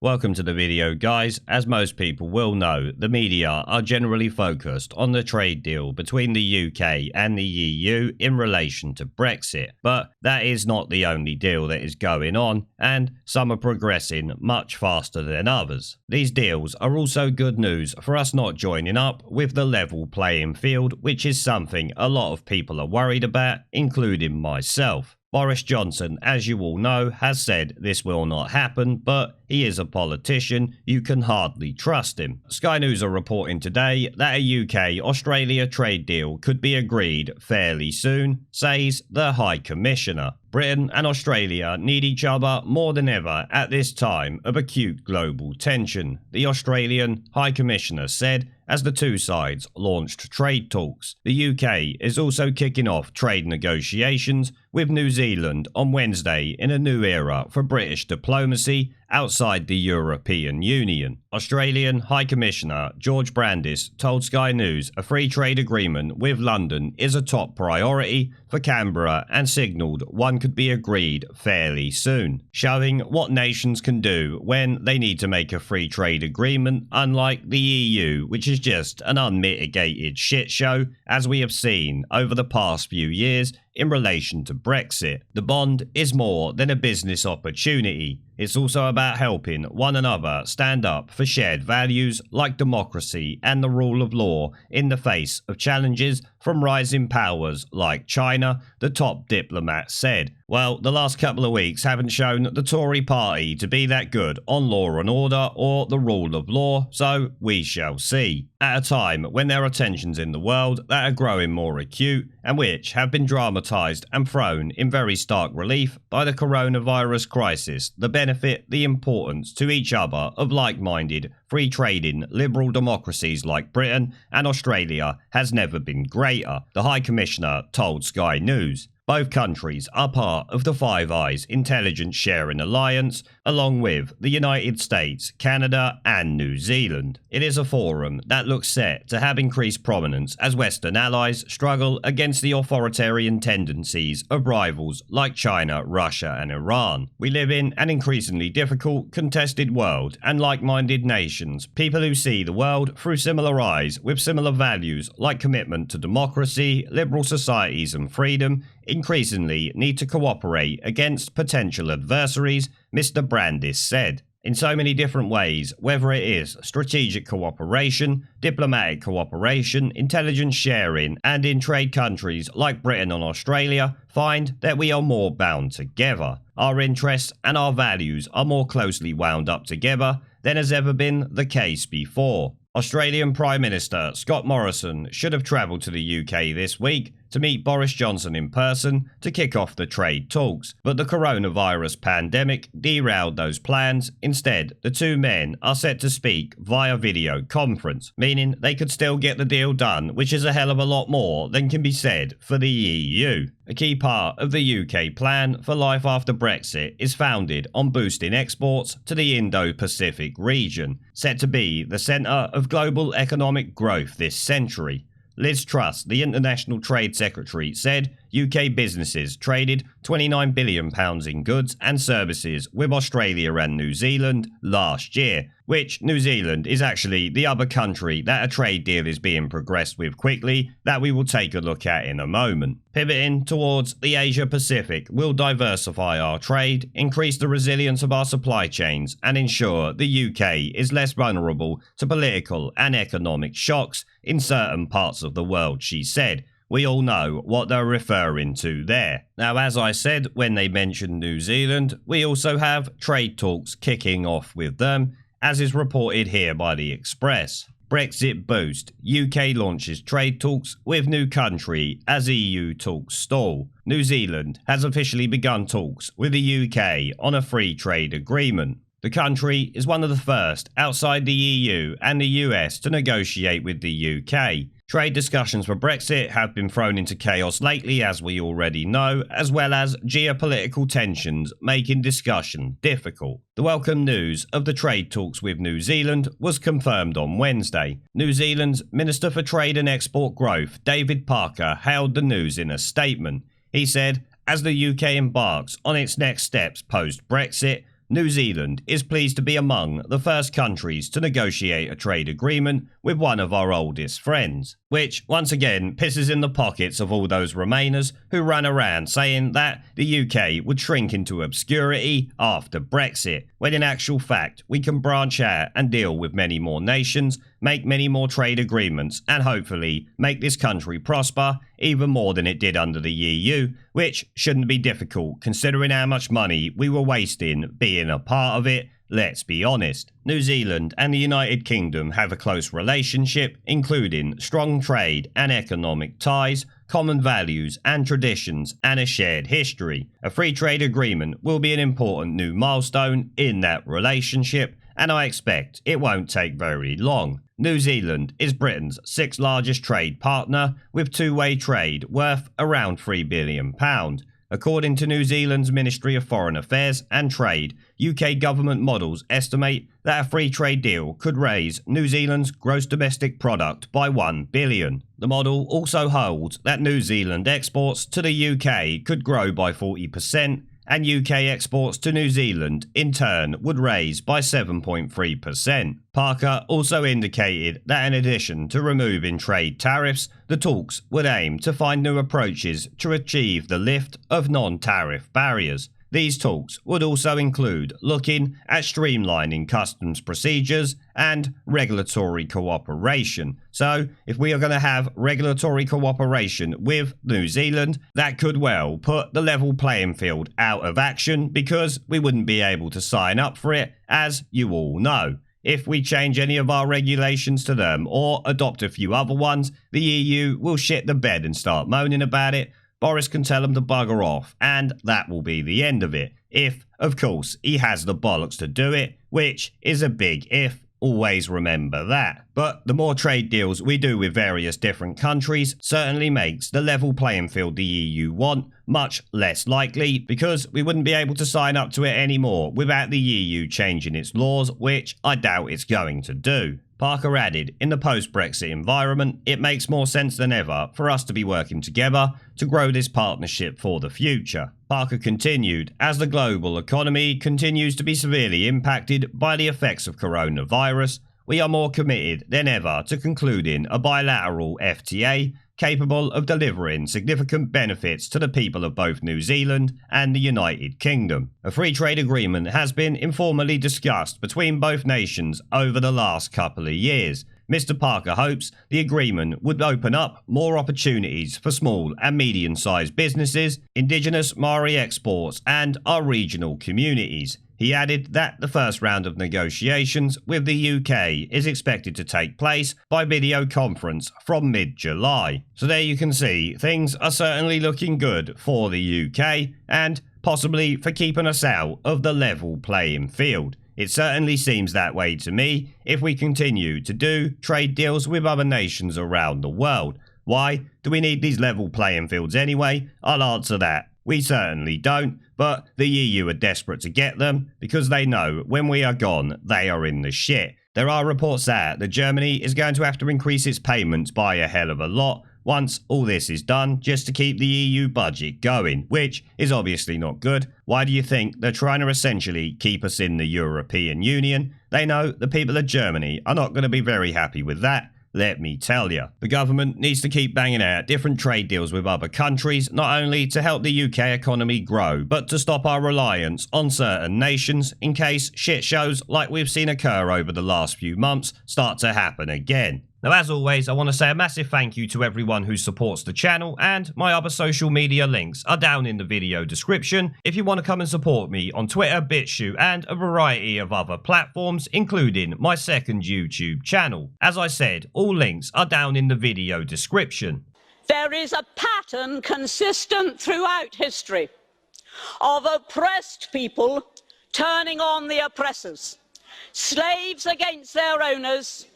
Welcome to the video, guys. As most people will know, the media are generally focused on the trade deal between the UK and the EU in relation to Brexit, but that is not the only deal that is going on, and some are progressing much faster than others. These deals are also good news for us not joining up with the level playing field, which is something a lot of people are worried about, including myself. Boris Johnson, as you all know, has said this will not happen, but he is a politician, you can hardly trust him. Sky News are reporting today that a UK-Australia trade deal could be agreed fairly soon, says the High Commissioner. Britain and Australia need each other more than ever at this time of acute global tension, the Australian High Commissioner said as the two sides launched trade talks. The UK is also kicking off trade negotiations with New Zealand on Wednesday in a new era for British diplomacy outside the European Union. Australian High Commissioner George Brandis told Sky News a free trade agreement with London is a top priority for Canberra and signalled one could be agreed fairly soon, showing what nations can do when they need to make a free trade agreement, unlike the EU, which is just an unmitigated shit show, as we have seen over the past few years in relation to Brexit. The bond is more than a business opportunity. It's also about helping one another stand up for shared values like democracy and the rule of law in the face of challenges from rising powers like China, the top diplomat said. Well, the last couple of weeks haven't shown the Tory party to be that good on law and order or the rule of law, so we shall see. At a time when there are tensions in the world that are growing more acute and which have been dramatised and thrown in very stark relief by the coronavirus crisis, the benefit, the importance to each other of like-minded, free-trading, liberal democracies like Britain and Australia has never been greater, the High Commissioner told Sky News. Both countries are part of the Five Eyes Intelligence Sharing Alliance, along with the United States, Canada and New Zealand. It is a forum that looks set to have increased prominence as Western allies struggle against the authoritarian tendencies of rivals like China, Russia and Iran. We live in an increasingly difficult, contested world, and like-minded nations, people who see the world through similar eyes with similar values like commitment to democracy, liberal societies and freedom, increasingly need to cooperate against potential adversaries, Mr. Brandis said. In so many different ways, whether it is strategic cooperation, diplomatic cooperation, intelligence sharing, and in trade countries like Britain and Australia, find that we are more bound together. Our interests and our values are more closely wound up together than has ever been the case before. Australian Prime Minister Scott Morrison should have travelled to the UK this week to meet Boris Johnson in person to kick off the trade talks, but the coronavirus pandemic derailed those plans. Instead, the two men are set to speak via video conference, meaning they could still get the deal done, which is a hell of a lot more than can be said for the EU. A key part of the UK plan for life after Brexit is founded on boosting exports to the Indo-Pacific region, set to be the centre of global economic growth this century. Liz Truss, the International Trade Secretary, said UK businesses traded £29 billion in goods and services with Australia and New Zealand last year, which New Zealand is actually the other country that a trade deal is being progressed with quickly that we will take a look at in a moment. Pivoting towards the Asia Pacific will diversify our trade, increase the resilience of our supply chains and ensure the UK is less vulnerable to political and economic shocks in certain parts of the world, she said. We all know what they're referring to there. Now, as I said, when they mentioned New Zealand, we also have trade talks kicking off with them, as is reported here by the Express. Brexit boost. UK launches trade talks with new country as EU talks stall. New Zealand has officially begun talks with the UK on a free trade agreement. The country is one of the first outside the EU and the US to negotiate with the UK. Trade discussions for Brexit have been thrown into chaos lately, as we already know, as well as geopolitical tensions making discussion difficult. The welcome news of the trade talks with New Zealand was confirmed on Wednesday. New Zealand's Minister for Trade and Export Growth, David Parker, hailed the news in a statement. He said, as the UK embarks on its next steps post-Brexit, New Zealand is pleased to be among the first countries to negotiate a trade agreement with one of our oldest friends, which once again pisses in the pockets of all those Remainers who ran around saying that the UK would shrink into obscurity after Brexit, when in actual fact we can branch out and deal with many more nations, make many more trade agreements, and hopefully make this country prosper even more than it did under the EU, which shouldn't be difficult considering how much money we were wasting being a part of it. Let's be honest. New Zealand and the United Kingdom have a close relationship, including strong trade and economic ties, common values and traditions, and a shared history. A free trade agreement will be an important new milestone in that relationship, and I expect it won't take very long. New Zealand is Britain's sixth largest trade partner, with two-way trade worth around £3 billion. According to New Zealand's Ministry of Foreign Affairs and Trade, UK government models estimate that a free trade deal could raise New Zealand's gross domestic product by $1 billion. The model also holds that New Zealand exports to the UK could grow by 40%, and UK exports to New Zealand in turn would raise by 7.3%. Parker also indicated that in addition to removing trade tariffs, the talks would aim to find new approaches to achieve the lift of non-tariff barriers. These talks would also include looking at streamlining customs procedures and regulatory cooperation. So, if we are going to have regulatory cooperation with New Zealand, that could well put the level playing field out of action because we wouldn't be able to sign up for it, as you all know. If we change any of our regulations to them or adopt a few other ones, the EU will shit the bed and start moaning about it. Boris can tell him to bugger off, and that will be the end of it. If, of course, he has the bollocks to do it, which is a big if. Always remember that. But the more trade deals we do with various different countries certainly makes the level playing field the EU want much less likely, because we wouldn't be able to sign up to it anymore without the EU changing its laws, which I doubt it's going to do. Parker added, in the post-Brexit environment, it makes more sense than ever for us to be working together to grow this partnership for the future. Parker continued, as the global economy continues to be severely impacted by the effects of coronavirus, we are more committed than ever to concluding a bilateral FTA capable of delivering significant benefits to the people of both New Zealand and the United Kingdom. A free trade agreement has been informally discussed between both nations over the last couple of years. Mr. Parker hopes the agreement would open up more opportunities for small and medium-sized businesses, Indigenous Maori exports, and our regional communities. He added that the first round of negotiations with the UK is expected to take place by video conference from mid-July. So there you can see, things are certainly looking good for the UK and possibly for keeping us out of the level playing field. It certainly seems that way to me if we continue to do trade deals with other nations around the world. Why do we need these level playing fields anyway? I'll answer that. We certainly don't, but the EU are desperate to get them because they know when we are gone, they are in the shit. There are reports out that Germany is going to have to increase its payments by a hell of a lot once all this is done, just to keep the EU budget going, which is obviously not good. Why do you think they're trying to essentially keep us in the European Union? They know the people of Germany are not going to be very happy with that. Let me tell you. The government needs to keep banging out different trade deals with other countries, not only to help the UK economy grow, but to stop our reliance on certain nations in case shit shows like we've seen occur over the last few months start to happen again. Now, as always, I want to say a massive thank you to everyone who supports the channel, and my other social media links are down in the video description if you want to come and support me on Twitter, BitChute, and a variety of other platforms, including my second YouTube channel. As I said, all links are down in the video description. There is a pattern consistent throughout history of oppressed people turning on the oppressors, slaves against their owners,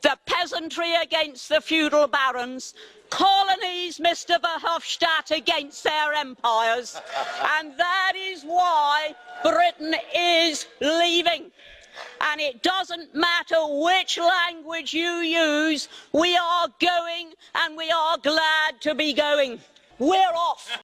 the peasantry against the feudal barons, colonies, Mr. Verhofstadt, against their empires. And that is why Britain is leaving. And it doesn't matter which language you use, we are going, and we are glad to be going. We're off.